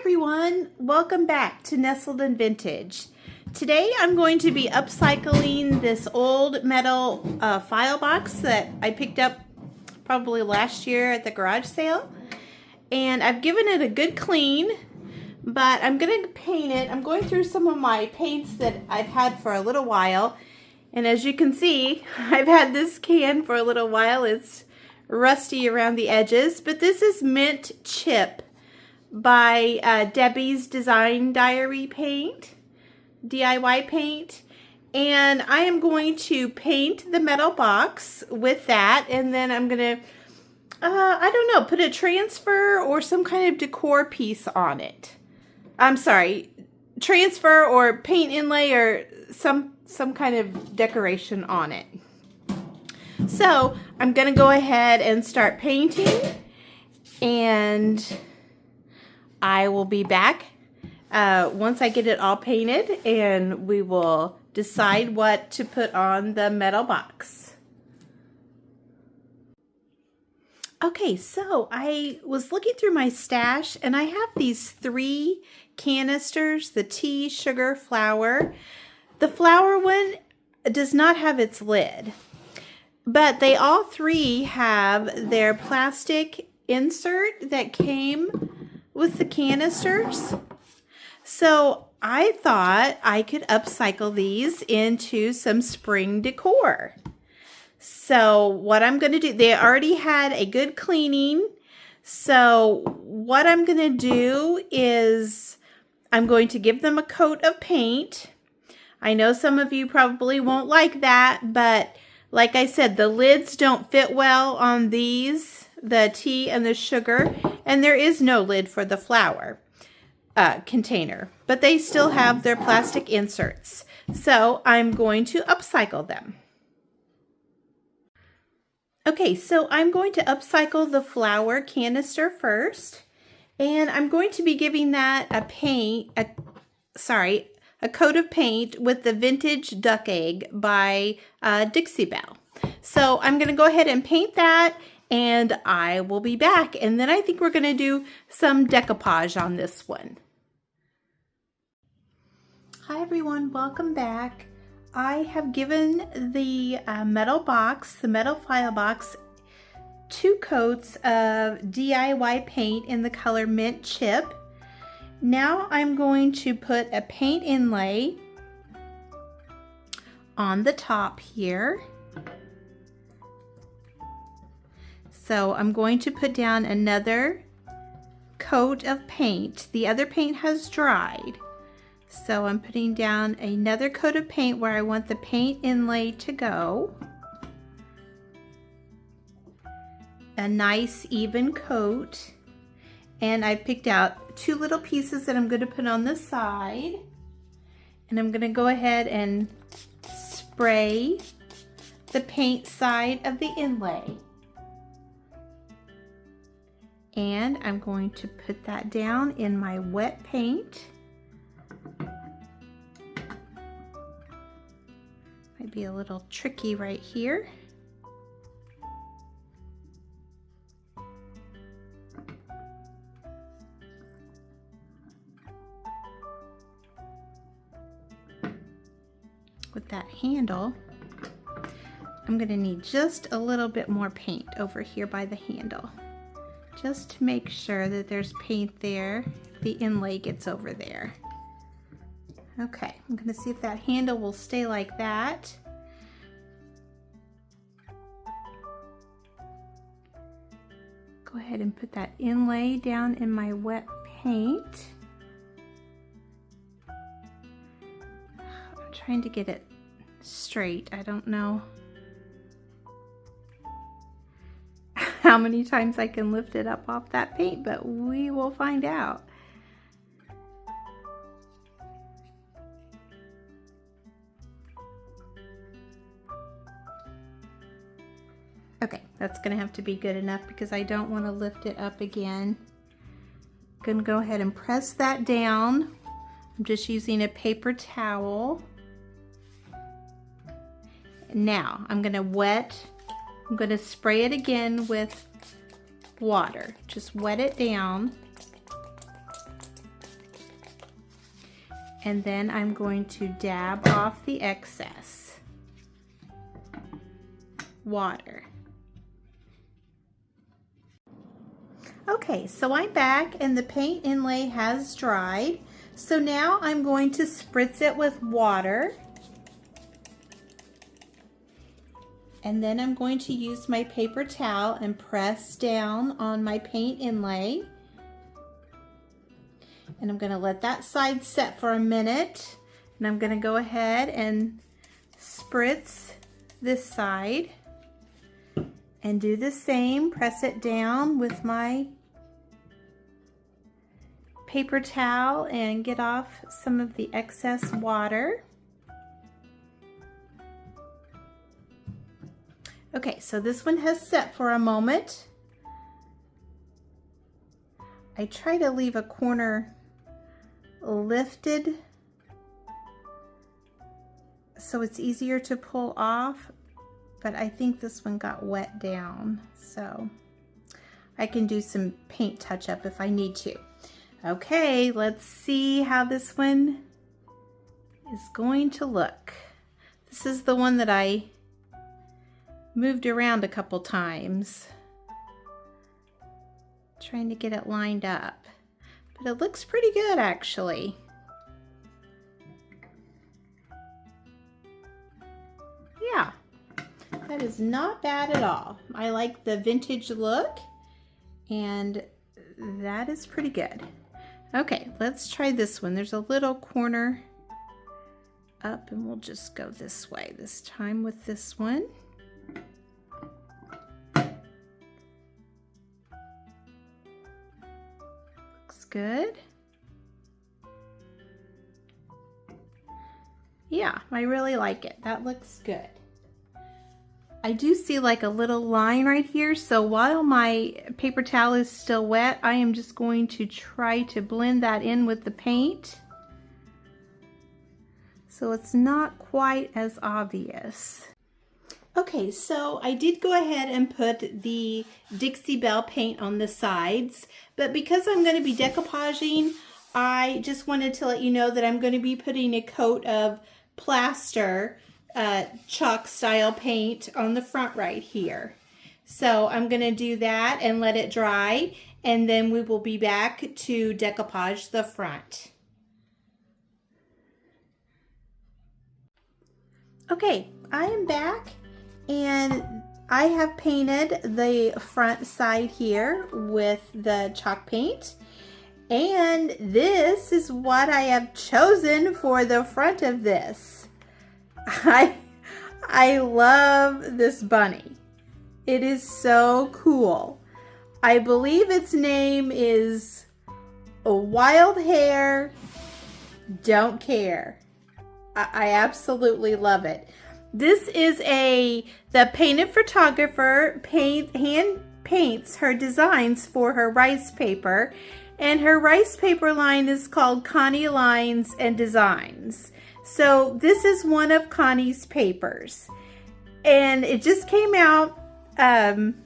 everyone, welcome back to Nestled and Vintage. Today I'm going to be upcycling this old metal file box that I picked up probably last year at the garage sale. And I've given it a good clean, but I'm going to paint it. I'm going through some of my paints that I've had for a little while. And as you can see, I've had this can for a little while. It's rusty around the edges, but this is Mint Chip by Debbie's Design Diary paint, DIY paint. And I am going to paint the metal box with that, and then I'm going to, I don't know, put a transfer or some kind of decor piece on it. I'm sorry, transfer or paint inlay or some kind of decoration on it. So I'm going to go ahead and start painting, and I will be back once I get it all painted, and we will decide what to put on the metal box. Okay, so I was looking through my stash, and I have these 3 canisters, the tea, sugar, flour. The flour one does not have its lid, but they all 3 have their plastic insert that came with the canisters. So I thought I could upcycle these into some spring decor. So what I'm going to do, they already had a good cleaning. So what I'm going to do is I'm going to give them a coat of paint. I know some of you probably won't like that, but like I said, the lids don't fit well on these, the tea and the sugar, and there is no lid for the flour container, but they still have their plastic inserts. So I'm going to upcycle them. Okay, so I'm going to upcycle the flour canister first, and I'm going to be giving that a coat of paint with the Vintage Duck Egg by Dixie Belle. So I'm going to go ahead and paint that, and I will be back. And then I think we're going to do some decoupage on this one. Hi everyone, welcome back. I have given the metal box, the metal file box, 2 coats of DIY paint in the color Mint Chip. Now I'm going to put a paint inlay on the top here. So I'm going to put down another coat of paint. The other paint has dried. So I'm putting down another coat of paint where I want the paint inlay to go. A nice even coat. And I picked out 2 little pieces that I'm going to put on the side. And I'm going to go ahead and spray the paint side of the inlay. And I'm going to put that down in my wet paint. Might be a little tricky right here. With that handle, I'm going to need just a little bit more paint over here by the handle, just to make sure that there's paint there if the inlay gets over there. Okay, I'm going to see if that handle will stay like that. Go ahead and put that inlay down in my wet paint. I'm trying to get it straight. I don't know how many times I can lift it up off that paint, but we will find out. Okay, that's gonna have to be good enough because I don't want to lift it up again. I'm gonna go ahead and press that down. I'm just using a paper towel. Now I'm gonna spray it again with water. Just wet it down. And then I'm going to dab off the excess water. Okay, so I'm back and the paint inlay has dried. So now I'm going to spritz it with water. And then I'm going to use my paper towel and press down on my paint inlay. And I'm going to let that side set for a minute. And I'm going to go ahead and spritz this side. And do the same, press it down with my paper towel and get off some of the excess water. Okay, so this one has set for a moment. I try to leave a corner lifted so it's easier to pull off, but I think this one got wet down, so I can do some paint touch-up if I need to. Okay, let's see how this one is going to look. This is the one that I moved around a couple times, trying to get it lined up, but it looks pretty good actually. Yeah, that is not bad at all. I like the vintage look, and that is pretty good. Okay, let's try this one. There's a little corner up, and we'll just go this way this time with this one. Looks good. Yeah, I really like it. That looks good. I do see like a little line right here, so while my paper towel is still wet, I am just going to try to blend that in with the paint so it's not quite as obvious. Okay, so I did go ahead and put the Dixie Belle paint on the sides, but because I'm going to be decoupaging, I just wanted to let you know that I'm going to be putting a coat of plaster chalk style paint on the front right here. So I'm going to do that and let it dry, and then we will be back to decoupage the front. Okay, I am back and I have painted the front side here with the chalk paint, and this is what I have chosen for the front of this. I love this bunny. It is so cool. I believe its name is a Wild Hair Don't Care. I absolutely love it. This is the painted photographer hand paints her designs for her rice paper, and her rice paper line is called Connie Lines and Designs. So this is one of Connie's papers, and it just came out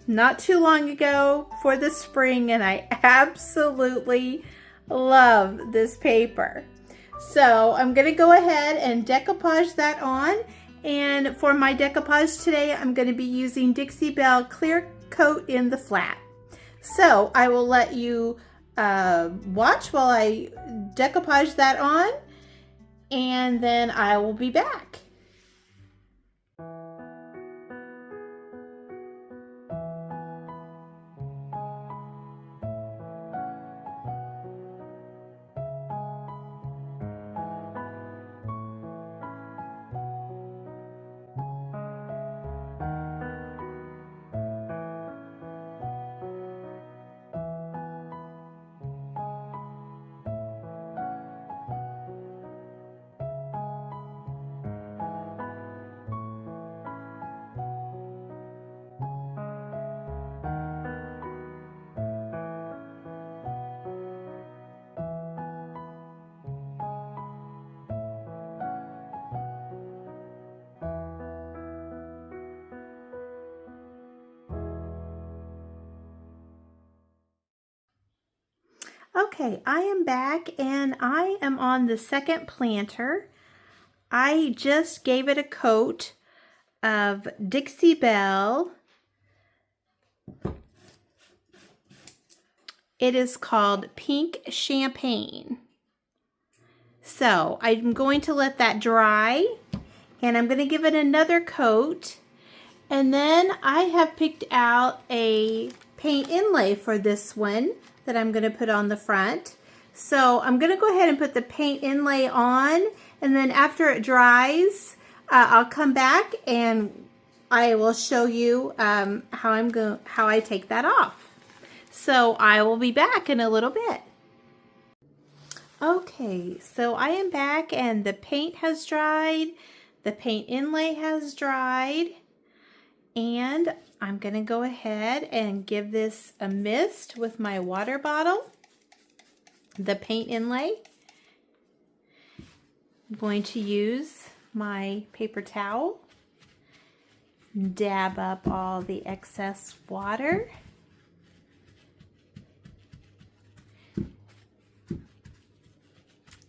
not too long ago for the spring, and I absolutely love this paper. So I'm going to go ahead and decoupage that on, and for my decoupage today I'm going to be using Dixie Belle Clear Coat in the Flat. So I will let you watch while I decoupage that on, and then I will be back. Okay, I am back and I am on the second planter. I just gave it a coat of Dixie Belle. It is called Pink Champagne. So I'm going to let that dry and I'm going to give it another coat. And then I have picked out a paint inlay for this one that I'm going to put on the front. So I'm going to go ahead and put the paint inlay on, and then after it dries, I'll come back and I will show you how I take that off. So I will be back in a little bit. Okay, so I am back and the paint has dried, the paint inlay has dried, and I'm going to go ahead and give this a mist with my water bottle, the paint inlay. I'm going to use my paper towel, dab up all the excess water.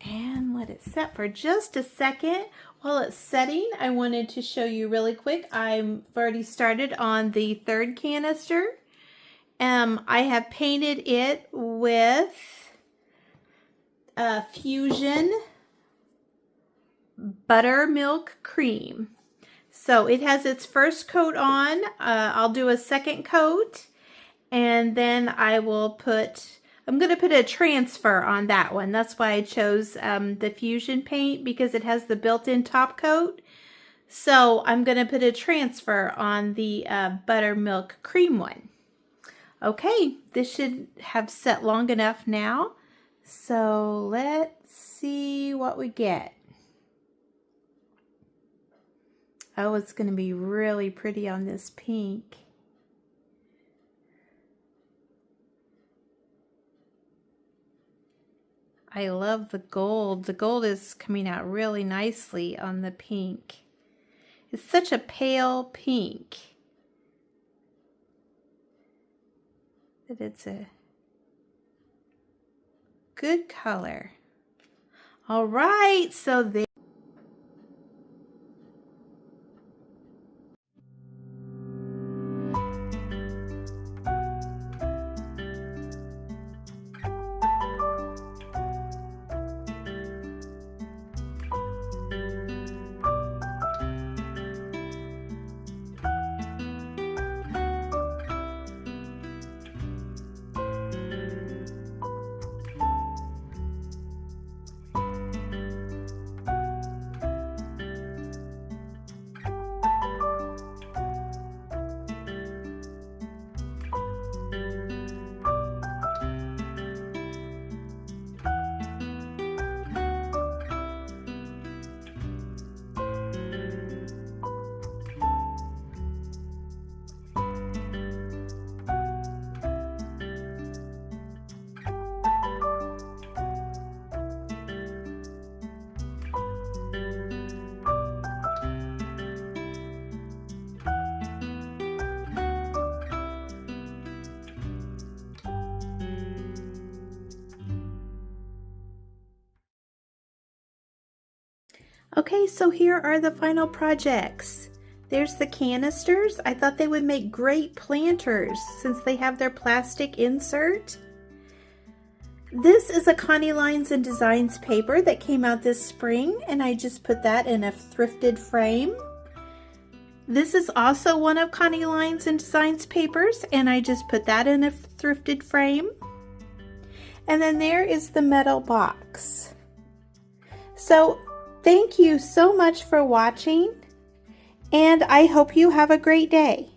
And let it set for just a second. While it's setting, I wanted to show you really quick. I've already started on the third canister. I have painted it with Fusion Buttermilk Cream. So it has its first coat on. I'll do a second coat, and then I'm going to put a transfer on that one. That's why I chose the Fusion paint, because it has the built-in top coat. So I'm going to put a transfer on the Buttermilk Cream one. Okay, this should have set long enough now. So let's see what we get. Oh, it's going to be really pretty on this pink. I love the gold. The gold is coming out really nicely on the pink. It's such a pale pink. But it's a good color. All right, so there. Okay, so here are the final projects. There's the canisters. I thought they would make great planters since they have their plastic insert. This is a Connie Lines and Designs paper that came out this spring, and I just put that in a thrifted frame. This is also one of Connie Lines and Designs papers, and I just put that in a thrifted frame. And then there is the metal box. So thank you so much for watching, and I hope you have a great day.